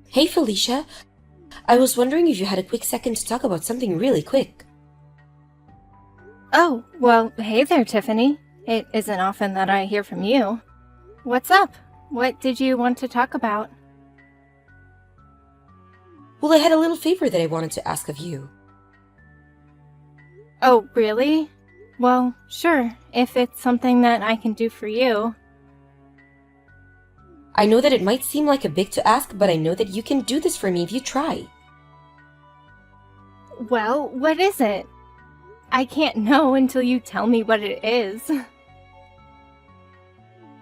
Hey Felicia, I was wondering if you had a quick second to talk about something really quick. Oh, well, hey there, Tiffany. It isn't often that I hear from you. What's up? What did you want to talk about? Well, I had a little favor that I wanted to ask of you. Oh, really? Well, sure, if it's something that I can do for you. I know that it might seem like a big to ask, but I know that you can do this for me if you try. Well, what is it? I can't know until you tell me what it is.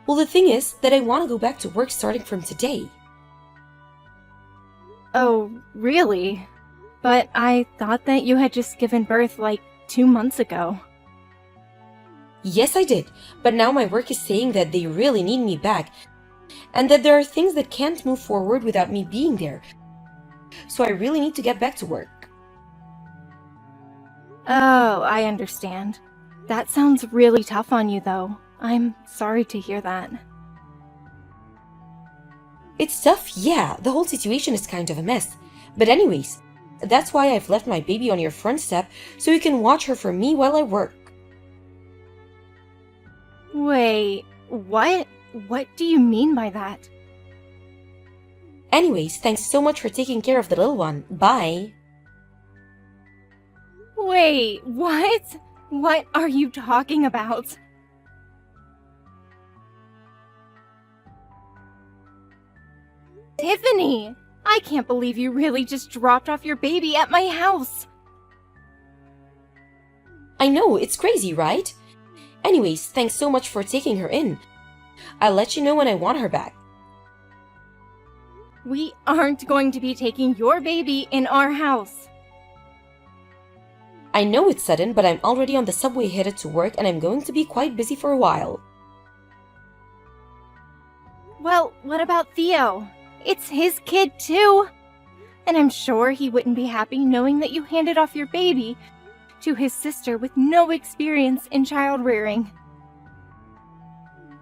Well, the thing is that I want to go back to work starting from today. Oh, really? But I thought that you had just given birth like 2 months ago. Yes, I did, but now my work is saying that they really need me back, and that there are things that can't move forward without me being there. So I really need to get back to work. Oh, I understand. That sounds really tough on you, though. I'm sorry to hear that. It's tough, yeah, the whole situation is kind of a mess. But anyways, that's why I've left my baby on your front step so you can watch her for me while I work. Wait, what? What do you mean by that? Anyways, thanks so much for taking care of the little one. Bye. Wait, what? What are you talking about? Tiffany! I can't believe you really just dropped off your baby at my house! I know, it's crazy, right? Anyways, thanks so much for taking her in. I'll let you know when I want her back. We aren't going to be taking your baby in our house. I know it's sudden, but I'm already on the subway headed to work and I'm going to be quite busy for a while. Well, what about Theo? It's his kid too! And I'm sure he wouldn't be happy knowing that you handed off your baby to his sister with no experience in child rearing.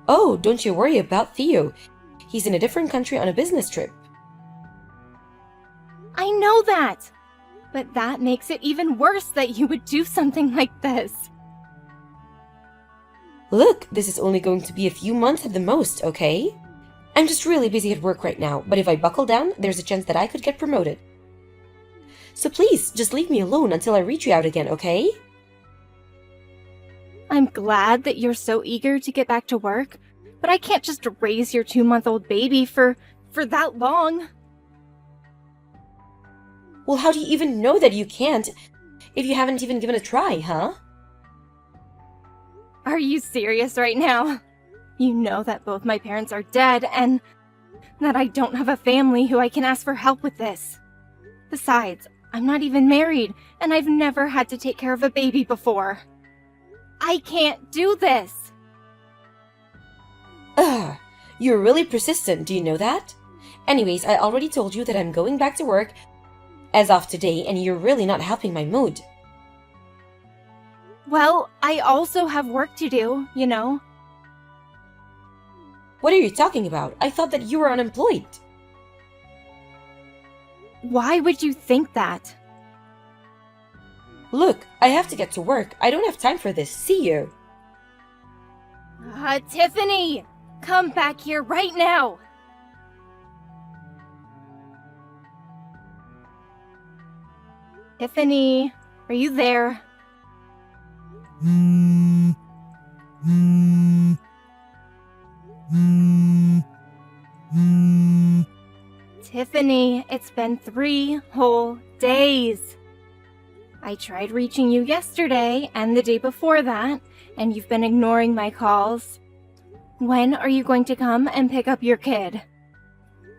Oh, don't you worry about Theo. He's in a different country on a business trip. I know that! But that makes it even worse that you would do something like this. Look, this is only going to be a few months at the most, okay? I'm just really busy at work right now, but if I buckle down, there's a chance that I could get promoted. So please, just leave me alone until I reach you out again, okay? I'm glad that you're so eager to get back to work, but I can't just raise your 2-month-old baby for that long. Well, how do you even know that you can't if you haven't even given a try, huh? Are you serious right now? You know that both my parents are dead and that I don't have a family who I can ask for help with this. Besides, I'm not even married and I've never had to take care of a baby before. I can't do this. Ugh, you're really persistent, do you know that? Anyways, I already told you that I'm going back to work as of today, and you're really not helping my mood. Well, I also have work to do, you know. What are you talking about? I thought that you were unemployed. Why would you think that? Look, I have to get to work. I don't have time for this. See you. Tiffany! Come back here right now! Tiffany, are you there? Tiffany, it's been 3 whole days. I tried reaching you yesterday and the day before that, and you've been ignoring my calls. When are you going to come and pick up your kid?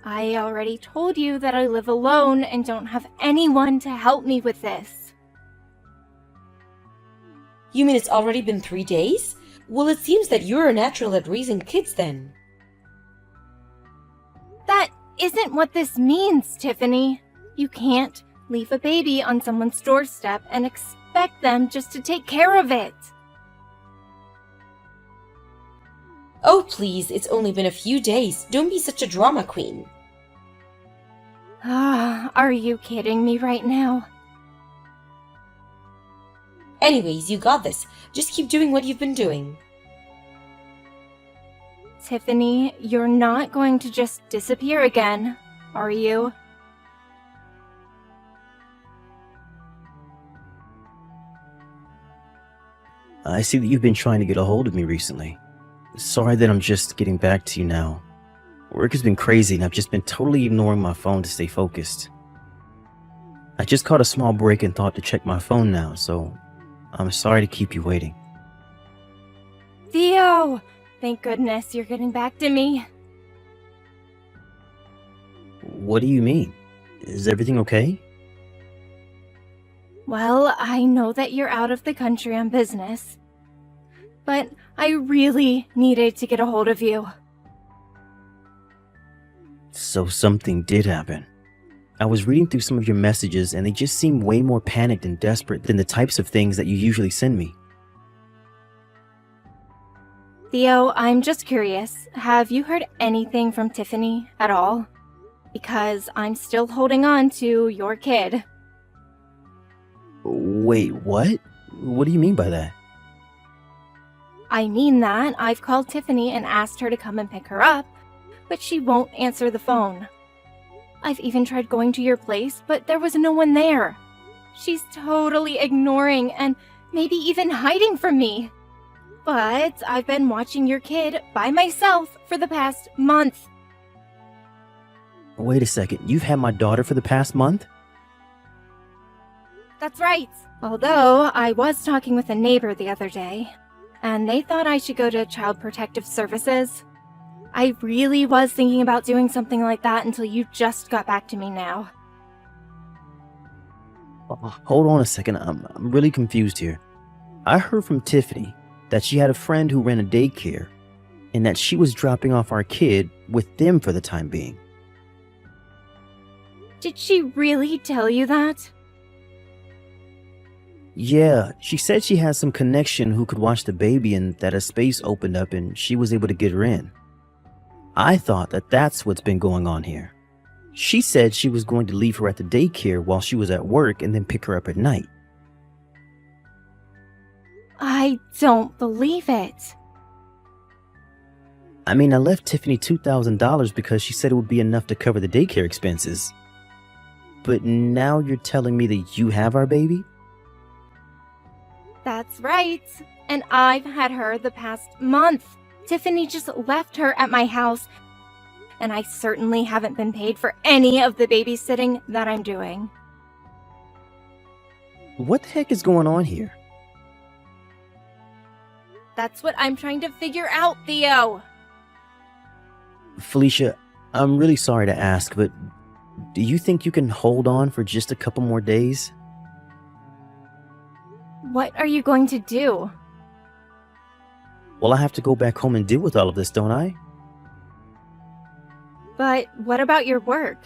I already told you that I live alone and don't have anyone to help me with this. You mean it's already been 3 days? Well, it seems that you're a natural at raising kids then. That isn't what this means, Tiffany. You can't leave a baby on someone's doorstep and expect them just to take care of it. Oh, please, it's only been a few days. Don't be such a drama queen. Are you kidding me right now? Anyways, you got this. Just keep doing what you've been doing. Tiffany, you're not going to just disappear again, are you? I see that you've been trying to get a hold of me recently. Sorry that I'm just getting back to you now. Work has been crazy and I've just been totally ignoring my phone to stay focused. I just caught a small break and thought to check my phone now, so I'm sorry to keep you waiting. Theo! Thank goodness you're getting back to me. What do you mean? Is everything okay? Well, I know that you're out of the country on business, but I really needed to get a hold of you. So something did happen. I was reading through some of your messages and they just seem way more panicked and desperate than the types of things that you usually send me. Theo, I'm just curious. Have you heard anything from Tiffany at all? Because I'm still holding on to your kid. Wait, what? What do you mean by that? I mean that I've called Tiffany and asked her to come and pick her up, but she won't answer the phone. I've even tried going to your place, but there was no one there. She's totally ignoring and maybe even hiding from me. But I've been watching your kid by myself for the past month. Wait a second, you've had my daughter for the past month? That's right. Although I was talking with a neighbor the other day, and they thought I should go to Child Protective Services. I really was thinking about doing something like that until you just got back to me now. Hold on a second, I'm really confused here. I heard from Tiffany that she had a friend who ran a daycare and that she was dropping off our kid with them for the time being. Did she really tell you that? Yeah, she said she had some connection who could watch the baby and that a space opened up and she was able to get her in. I thought that that's what's been going on here. She said she was going to leave her at the daycare while she was at work and then pick her up at night. I don't believe it. I mean, I left Tiffany $2,000 because she said it would be enough to cover the daycare expenses. But now you're telling me that you have our baby? That's right. And I've had her the past month. Tiffany just left her at my house, and I certainly haven't been paid for any of the babysitting that I'm doing. What the heck is going on here? That's what I'm trying to figure out, Theo. Felicia, I'm really sorry to ask, but do you think you can hold on for just a couple more days? What are you going to do? Well, I have to go back home and deal with all of this, don't I? But what about your work?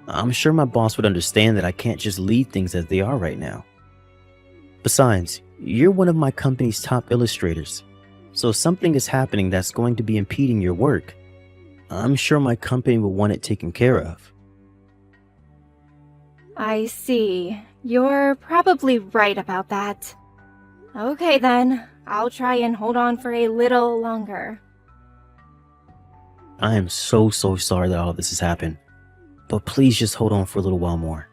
I'm sure my boss would understand that I can't just leave things as they are right now. Besides, you're one of my company's top illustrators, so if something is happening that's going to be impeding your work, I'm sure my company will want it taken care of. I see. You're probably right about that. Okay then, I'll try and hold on for a little longer. I am so sorry that all of this has happened, but please just hold on for a little while more.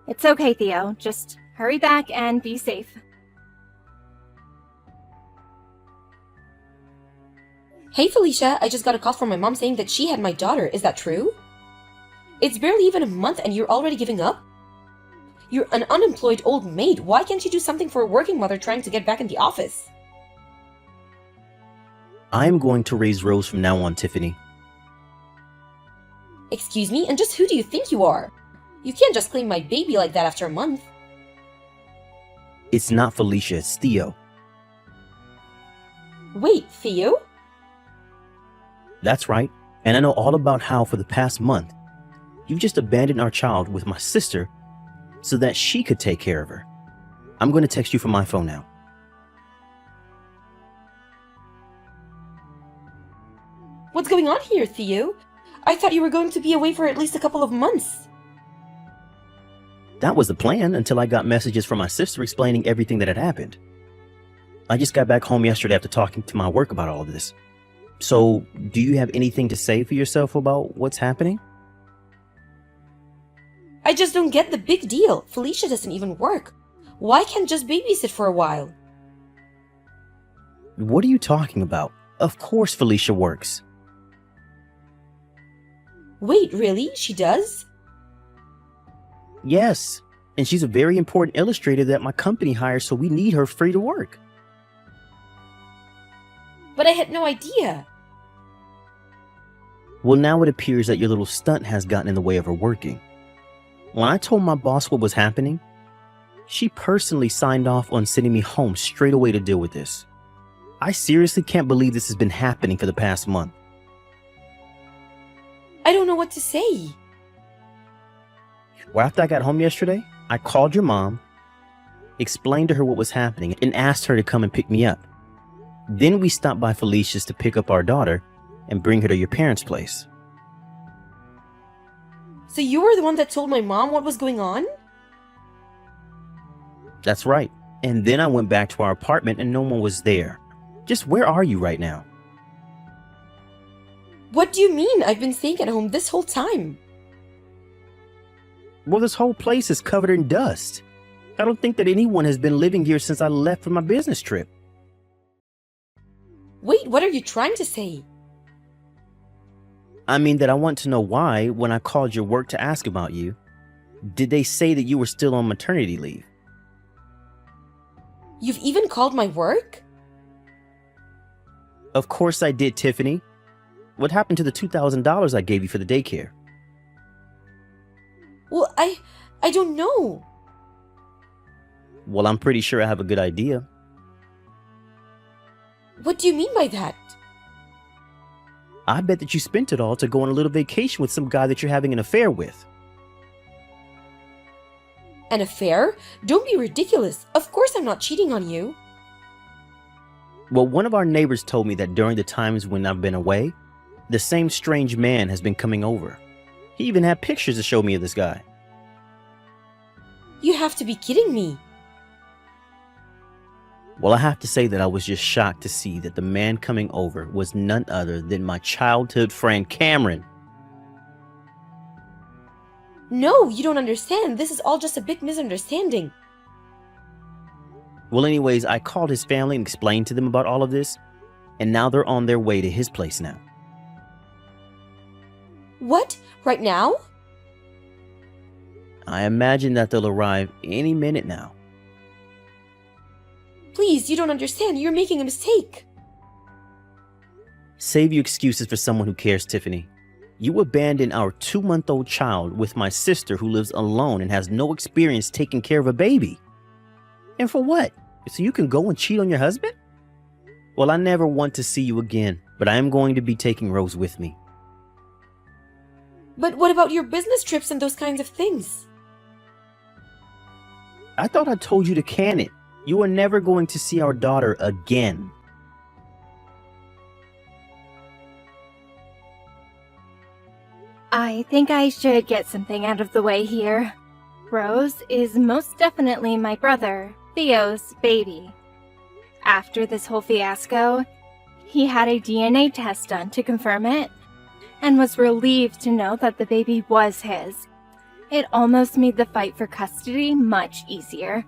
It's okay, Theo. Just hurry back and be safe. Hey Felicia, I just got a call from my mom saying that she had my daughter. Is that true? It's barely even a month and you're already giving up? You're an unemployed old maid. Why can't you do something for a working mother trying to get back in the office? I'm going to raise Rose from now on, Tiffany. Excuse me, and just who do you think you are? You can't just claim my baby like that after a month. It's not Felicia, it's Theo. Wait, Theo? That's right, and I know all about how for the past month, you just abandoned our child with my sister so that she could take care of her. I'm going to text you from my phone now. What's going on here, Theo? I thought you were going to be away for at least a couple of months. That was the plan until I got messages from my sister explaining everything that had happened. I just got back home yesterday after talking to my work about all of this. So, do you have anything to say for yourself about what's happening? I just don't get the big deal. Felicia doesn't even work. Why can't just babysit for a while? What are you talking about? Of course Felicia works. Wait, really? She does? Yes, and she's a very important illustrator that my company hires, so we need her free to work. But I had no idea. Well, now it appears that your little stunt has gotten in the way of her working. When I told my boss what was happening, she personally signed off on sending me home straight away to deal with this. I seriously can't believe this has been happening for the past month. I don't know what to say. Well, after I got home yesterday, I called your mom, explained to her what was happening, and asked her to come and pick me up. Then we stopped by Felicia's to pick up our daughter and bring her to your parents' place. So you were the one that told my mom what was going on? That's right. And then I went back to our apartment and no one was there. Just where are you right now? What do you mean? I've been staying at home this whole time. Well, this whole place is covered in dust. I don't think that anyone has been living here since I left for my business trip. Wait, what are you trying to say? I mean that I want to know why, when I called your work to ask about you, did they say that you were still on maternity leave? You've even called my work? Of course I did, Tiffany. What happened to the $2,000 I gave you for the daycare? Well, I don't know. Well, I'm pretty sure I have a good idea. What do you mean by that? I bet that you spent it all to go on a little vacation with some guy that you're having an affair with. An affair? Don't be ridiculous. Of course I'm not cheating on you. Well, one of our neighbors told me that during the times when I've been away, the same strange man has been coming over. He even had pictures to show me of this guy. You have to be kidding me. Well, I have to say that I was just shocked to see that the man coming over was none other than my childhood friend Cameron. No, you don't understand. This is all just a big misunderstanding. Well, anyways, I called his family and explained to them about all of this, and now they're on their way to his place now. What? Right now? I imagine that they'll arrive any minute now. Please, you don't understand. You're making a mistake. Save your excuses for someone who cares, Tiffany. You abandoned our 2-month-old child with my sister who lives alone and has no experience taking care of a baby. And for what? So you can go and cheat on your husband? Well, I never want to see you again, but I am going to be taking Rose with me. But what about your business trips and those kinds of things? I thought I told you to can it. You are never going to see our daughter again. I think I should get something out of the way here. Rose is most definitely my brother, Theo's baby. After this whole fiasco, he had a DNA test done to confirm it, and was relieved to know that the baby was his. It almost made the fight for custody much easier.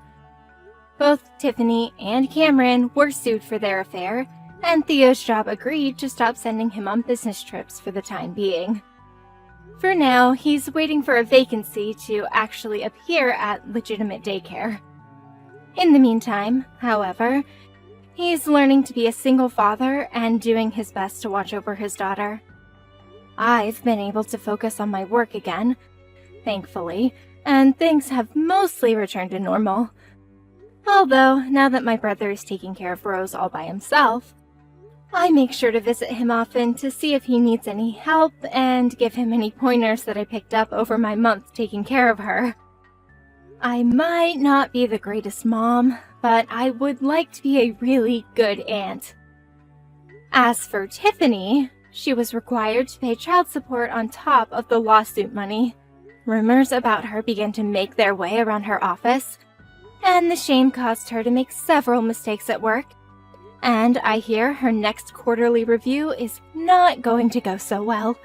Both Tiffany and Cameron were sued for their affair, and Theo's job agreed to stop sending him on business trips for the time being. For now, he's waiting for a vacancy to actually appear at legitimate daycare. In the meantime, however, he's learning to be a single father and doing his best to watch over his daughter. I've been able to focus on my work again, thankfully, and things have mostly returned to normal. Although, now that my brother is taking care of Rose all by himself, I make sure to visit him often to see if he needs any help and give him any pointers that I picked up over my month taking care of her. I might not be the greatest mom, but I would like to be a really good aunt. As for Tiffany, she was required to pay child support on top of the lawsuit money. Rumors about her began to make their way around her office, and the shame caused her to make several mistakes at work. And I hear her next quarterly review is not going to go so well.